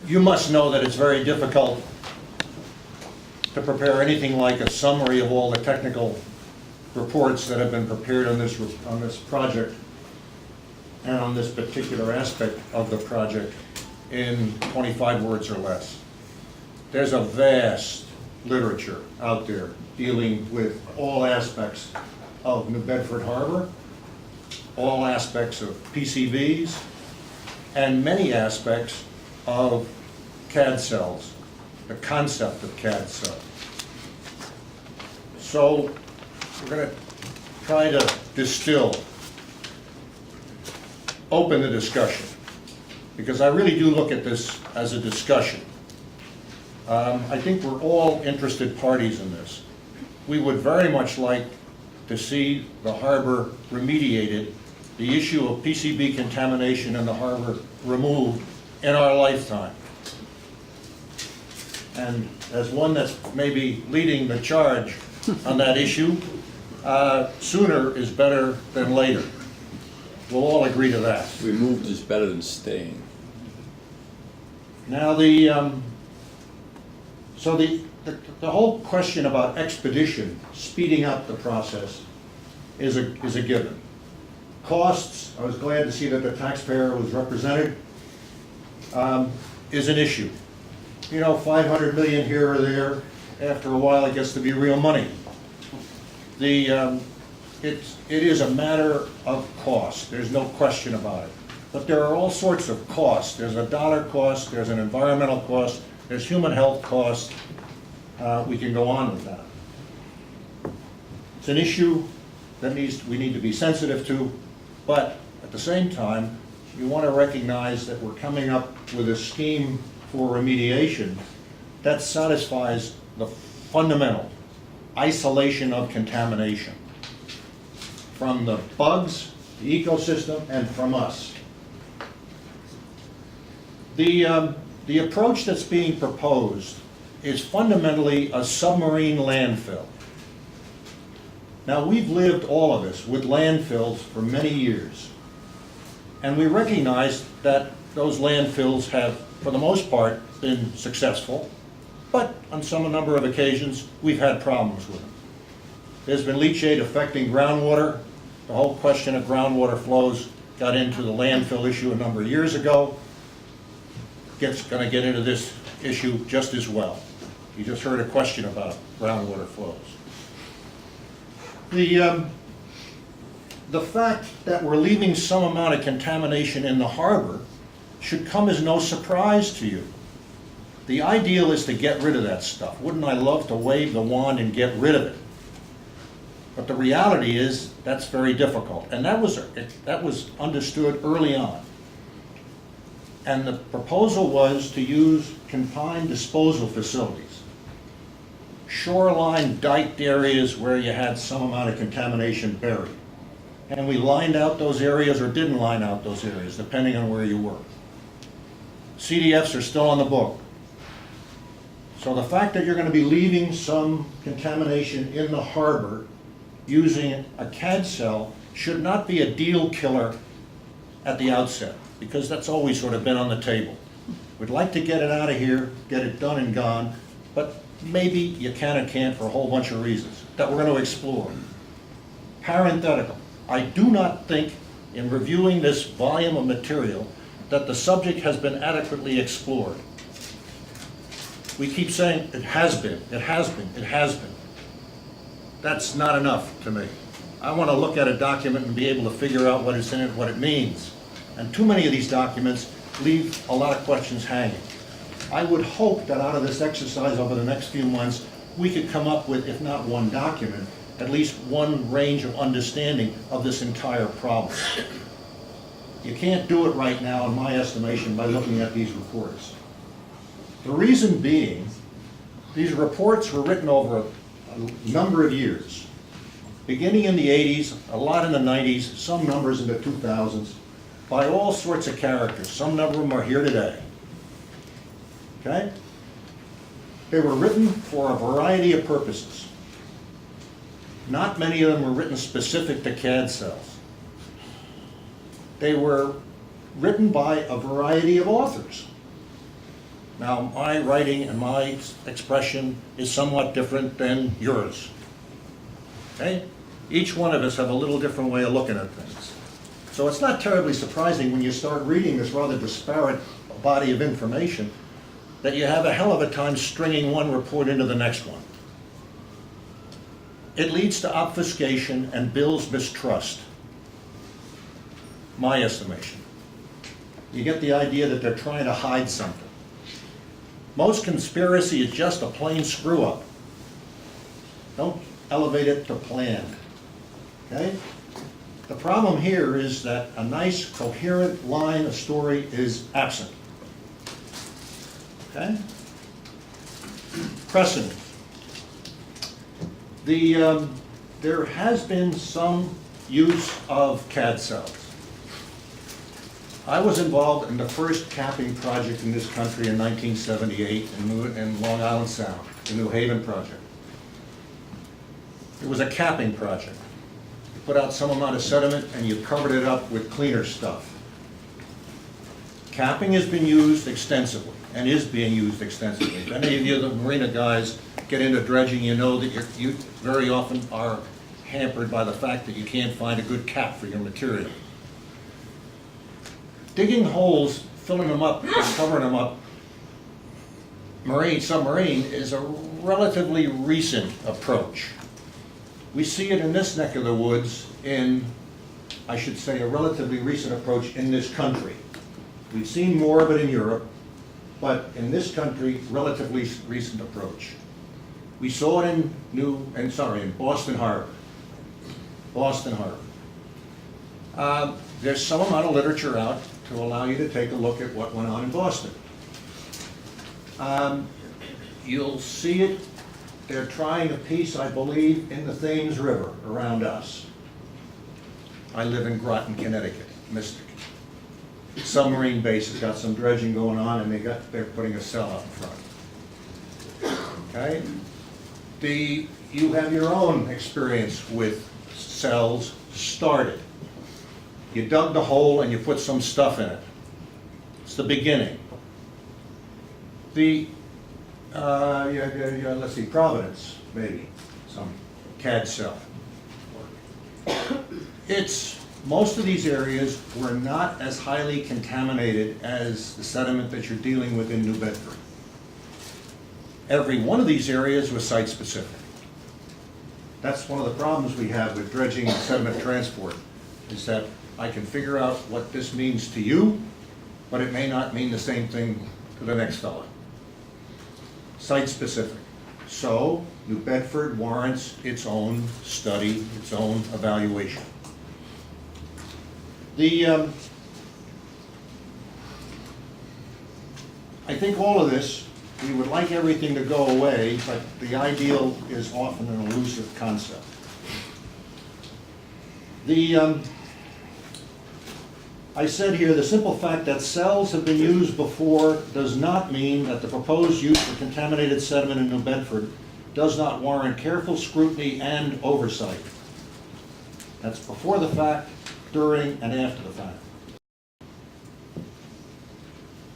You must know that it's very difficult to prepare anything like a summary of all the technical reports that have been prepared on this project and on this particular aspect of the project in 25 words or less. There's a vast literature out there dealing with all aspects of New Bedford Harbor, all aspects of PCBs, and many aspects of CAD cells, the concept of CAD cells. So we're going to try to distill, open the discussion, because I really do look at this as a discussion. I think we're all interested parties in this. We would very much like to see the harbor remediated, the issue of PCB contamination in the harbor removed in our lifetime. And as one that's maybe leading the charge on that issue, sooner is better than later. We'll all agree to that. Removed is better than staying. Now so the whole question about expedition, speeding up the process, is a given. Costs, I was glad to see that the taxpayer was represented, is an issue. You know, 500 million here or there, after a while it gets to be real money. It is a matter of cost, there's no question about it. But there are all sorts of costs. There's a dollar cost, there's an environmental cost, there's human health cost. We can go on with that. It's an issue that we need to be sensitive to, but at the same time, you want to recognize that we're coming up with a scheme for remediation that satisfies the fundamental isolation of contamination from the bugs, the ecosystem, and from us. The approach that's being proposed is fundamentally a submarine landfill. Now, we've lived, all of us, with landfills for many years. And we recognize that those landfills have, for the most part, been successful, but on a number of occasions, we've had problems with them. There's been leachate affecting groundwater. The whole question of groundwater flows got into the landfill issue a number of years ago. It's going to get into this issue just as well. You just heard a question about groundwater flows. The fact that we're leaving some amount of contamination in the harbor should come as no surprise to you. The ideal is to get rid of that stuff. Wouldn't I love to wave the wand and get rid of it? But the reality is that's very difficult. And that was understood early on. And the proposal was to use confined disposal facilities. Shoreline diked areas where you had some amount of contamination buried. And we lined out those areas or didn't line out those areas, depending on where you were. CDFs are still on the book. So the fact that you're going to be leaving some contamination in the harbor using a CAD cell should not be a deal killer at the outset, because that's always sort of been on the table. We'd like to get it out of here, get it done and gone, but maybe you can or can't for a whole bunch of reasons that we're going to explore. Parenthetical, I do not think in reviewing this volume of material that the subject has been adequately explored. We keep saying it has been, it has been, it has been. That's not enough to me. I want to look at a document and be able to figure out what is in it, what it means. And too many of these documents leave a lot of questions hanging. I would hope that out of this exercise over the next few months, we could come up with, if not one document, at least one range of understanding of this entire problem. You can't do it right now, in my estimation, by looking at these reports. The reason being, these reports were written over a number of years. Beginning in the 80s, a lot in the 90s, some numbers in the 2000s, by all sorts of characters. Some number of them are here today. Okay? They were written for a variety of purposes. Not many of them were written specific to CAD cells. They were written by a variety of authors. Now, my writing and my expression is somewhat different than yours. Okay? Each one of us have a little different way of looking at things. So it's not terribly surprising when you start reading this rather disparate body of information that you have a hell of a time stringing one report into the next one. It leads to obfuscation and builds mistrust. My estimation. You get the idea that they're trying to hide something. Most conspiracy is just a plain screw-up. Don't elevate it to planned. Okay? The problem here is that a nice, coherent line of story is absent. Okay? Precedent. There has been some use of CAD cells. I was involved in the first capping project in this country in 1978 in Long Island Sound, the New Haven project. It was a capping project. You put out some amount of sediment and you covered it up with cleaner stuff. Capping has been used extensively and is being used extensively. If any of you, the marina guys, get into dredging, you know that you very often are hampered by the fact that you can't find a good cap for your material. Digging holes, filling them up, and covering them up, submarine, is a relatively recent approach. We see it in this neck of the woods in, I should say, a relatively recent approach in this country. We've seen more of it in Europe, but in this country, relatively recent approach. We saw it in Boston Harbor. Boston Harbor. There's some amount of literature out to allow you to take a look at what went on in Boston. You'll see it. They're trying a piece, I believe, in the Thames River around us. I live in Groton, Connecticut, Mystic. Submarine base has got some dredging going on, and they're putting a cell out in front. Okay? You have your own experience with cells started. You dug the hole and you put some stuff in it. It's the beginning. Let's see, Providence, maybe, some CAD cell. Most of these areas were not as highly contaminated as the sediment that you're dealing with in New Bedford. Every one of these areas was site-specific. That's one of the problems we have with dredging and sediment transport, is that I can figure out what this means to you, but it may not mean the same thing to the next fellow. Site-specific. So, New Bedford warrants its own study, its own evaluation. I think all of this, we would like everything to go away, but the ideal is often an elusive concept. I said here, the simple fact that cells have been used before does not mean that the proposed use of contaminated sediment in New Bedford does not warrant careful scrutiny and oversight. That's before the fact, during, and after the fact.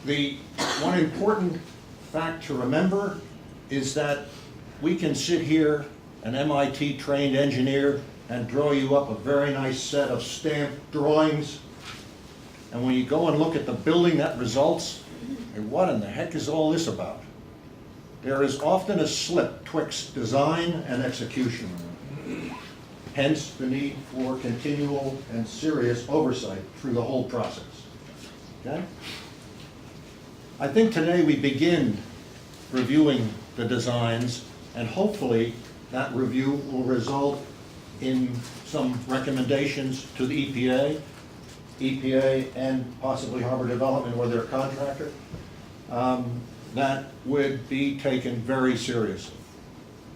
The one important fact to remember is that we can sit here, an MIT-trained engineer, and draw you up a very nice set of stamped drawings. And when you go and look at the building that results, what in the heck is all this about? There is often a slip twixt design and execution. Hence the need for continual and serious oversight through the whole process. Okay? I think today we begin reviewing the designs, and hopefully that review will result in some recommendations to the EPA and possibly Harbor Development or their contractor, that would be taken very seriously,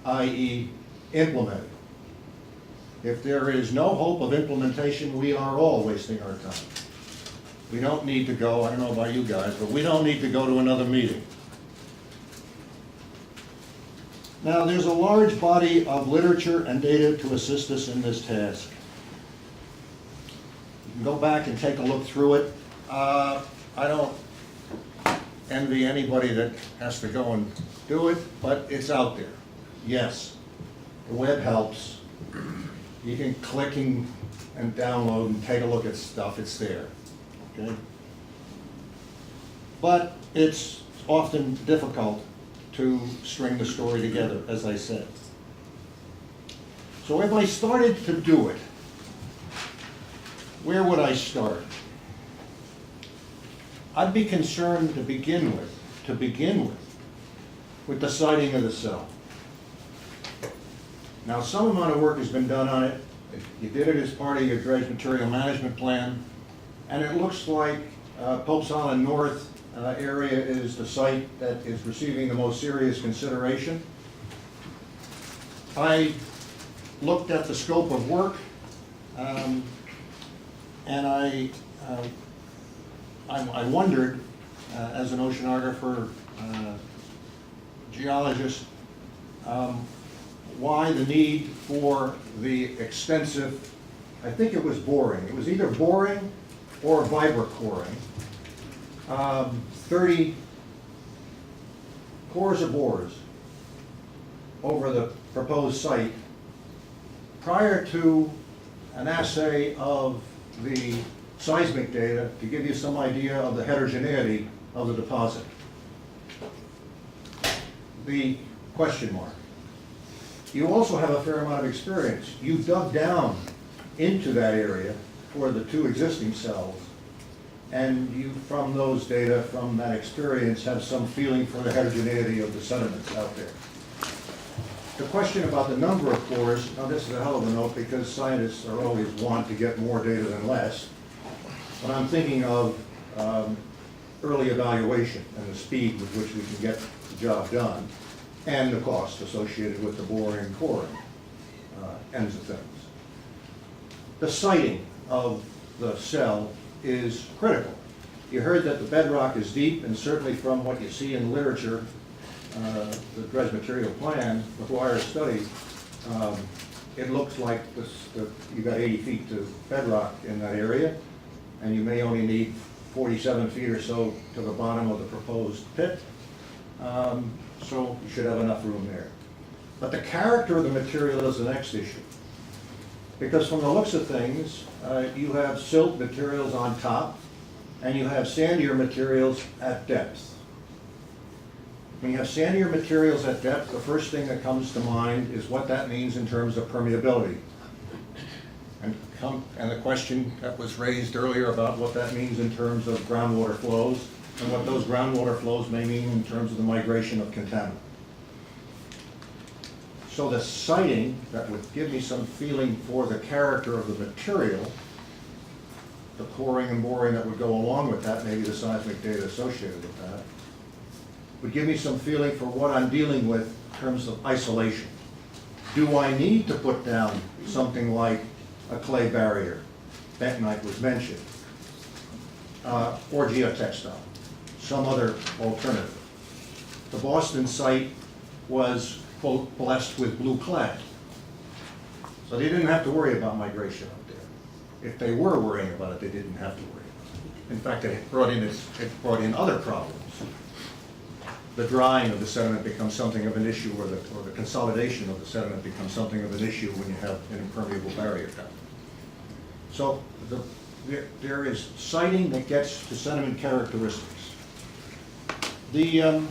i.e. implemented. If there is no hope of implementation, we are all wasting our time. We don't need to go, I don't know about you guys, but we don't need to go to another meeting. Now, there's a large body of literature and data to assist us in this task. You can go back and take a look through it. envy anybody that has to go and do it, but it's out there. Yes, the web helps. You can click and download and take a look at stuff, it's there, okay? But it's often difficult to string the story together, as I said. So if I started to do it, where would I start? I'd be concerned to begin with the siting of the cell. Now, some amount of work has been done on it. You did it as part of your dredge material management plan, and it looks like Pope's Island North area is the site that is receiving the most serious consideration. I looked at the scope of work, and I wondered, as an oceanographer, geologist, why the need for the extensive, I think it was boring. It was either boring or vibrocoring. 30 cores of bores over the proposed site prior to an assay of the seismic data to give you some idea of the heterogeneity of the deposit. The question mark. You also have a fair amount of experience. You dug down into that area for the two existing cells, and you, from those data, from that experience, have some feeling for the heterogeneity of the sediments out there. The question about the number of cores, now this is a hell of a note because scientists are always want to get more data than less, but I'm thinking of early evaluation and the speed with which we can get the job done, and the cost associated with the boring and coring ends of things. The siting of the cell is critical. You heard that the bedrock is deep, and certainly from what you see in literature, the dredge material plan, the wire study, it looks like you've got 80 feet to bedrock in that area, and you may only need 47 feet or so to the bottom of the proposed pit. So you should have enough room there. But the character of the material is the next issue. Because from the looks of things, you have silt materials on top, and you have sandier materials at depth. When you have sandier materials at depth, the first thing that comes to mind is what that means in terms of permeability. And the question that was raised earlier about what that means in terms of groundwater flows, and what those groundwater flows may mean in terms of the migration of contaminant. So the siting that would give me some feeling for the character of the material, the coring and boring that would go along with that, maybe the seismic data associated with that, would give me some feeling for what I'm dealing with in terms of isolation. Do I need to put down something like a clay barrier? Bentonite was mentioned. Or geotextile, some other alternative. The Boston site was, quote, blessed with blue clay. So they didn't have to worry about migration up there. If they were worrying about it, they didn't have to worry about it. In fact, it brought in other problems. The drying of the sediment becomes something of an issue, or the consolidation of the sediment becomes something of an issue when you have an impermeable barrier down. So there is siting that gets to sediment characteristics. The